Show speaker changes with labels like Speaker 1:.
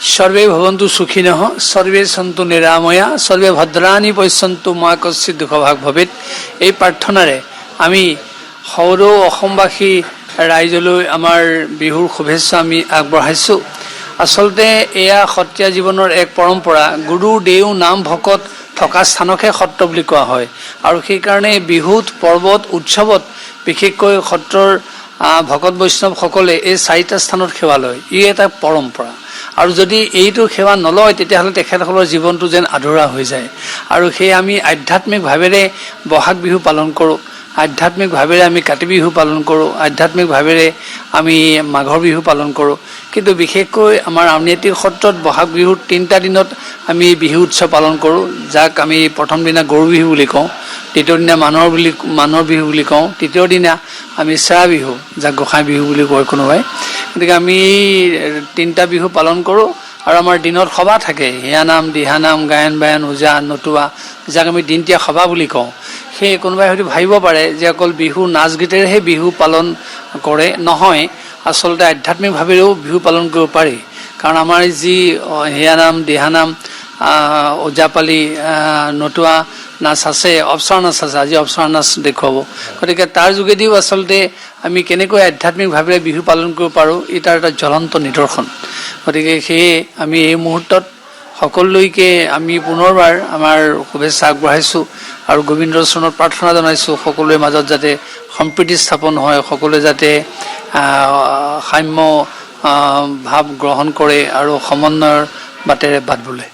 Speaker 1: सर्वे भवन्तु सुखिनः सर्वे सन्तु निरामया सर्वे भद्राणि पश्यन्तु मा कश्चित् दुःखभाग् भवेत्। এই প্ৰাৰ্থনাৰে আমি সৌৰ অসমবাসী ৰাইজলৈ আমাৰ বিহুৰ শুভেচ্ছা আমি আগবঢ়াইছোঁ। আচলতে এয়া সত্ৰীয়া জীৱনৰ এক পৰম্পৰা। গুৰু দেও নাম ভকত থকা স্থানকহে সত্ৰ বুলি কোৱা হয় আৰু সেইকাৰণে বিহুত পৰ্বত উৎসৱত বিশেষকৈ সত্ৰৰ ভকত বৈষ্ণৱসকলে এই চাৰিটা স্থানত সেৱা লয়। ই এটা পৰম্পৰা আৰু যদি এইটো সেৱা নলয় তেতিয়াহ'লে তেখেতসকলৰ জীৱনটো যেন আধৰুৱা হৈ যায়। আৰু সেই আমি আধ্যাত্মিক ভাৱেৰে বহাগ বিহু পালন কৰোঁ, আধ্যাত্মিক ভাৱেৰে আমি কাতি বিহু পালন কৰোঁ, আধ্যাত্মিক ভাৱেৰে আমি মাঘৰ বিহু পালন কৰোঁ। কিন্তু বিশেষকৈ আমাৰ আউনীআটী সত্ৰত বহাগ বিহুৰ 3টা দিনত আমি বিহু উৎসৱ পালন কৰোঁ, যাক আমি প্ৰথম দিনা গৰু বিহু বুলি কওঁ, দ্বিতীয় দিনা মানুহৰ বিহু বুলি কওঁ, তৃতীয় দিনা আমি চেৰা বিহু যাক গোঁসাই বিহু বুলি কয় কোনোবাই। গতিকে আমি 3টা বিহু পালন কৰোঁ আৰু আমাৰ দিনত সভা থাকে, হিয়ানাম দিহানাম গায়ন বায়ন ওজা নতুৱা, যাক আমি দিনতীয়া সভা বুলি কওঁ। সেই কোনোবাই হয়তো ভাবিব পাৰে যে অকল বিহু নাচ গীতেৰেহে বিহু পালন কৰে, নহয়, আচলতে আধ্যাত্মিকভাৱেও বিহু পালন কৰিব পাৰি। কাৰণ আমাৰ যি হিয়ানাম দিহানাম ওজাপালি নতুৱা নাচ আছে, অপচৰা নাচ আছে, আজি অপচৰা নাচ দেখুৱাব। গতিকে তাৰ যোগেদিও আচলতে আমি কেনেকৈ আধ্যাত্মিকভাৱে বিহু পালন কৰিব পাৰোঁ ই তাৰ এটা জ্বলন্ত নিদৰ্শন। গতিকে সেয়ে আমি এই মুহূৰ্তত সকলোলৈকে আমি পুনৰবাৰ আমাৰ শুভেচ্ছা আগবঢ়াইছোঁ আৰু গোবিন্দৰ চৰণত প্ৰাৰ্থনা জনাইছোঁ সকলোৰে মাজত যাতে সম্প্ৰীতি স্থাপন হয়, সকলোৱে যাতে সাম্য ভাৱ গ্ৰহণ কৰে আৰু সমন্বয়ৰ বাটেৰে বাট বোলে।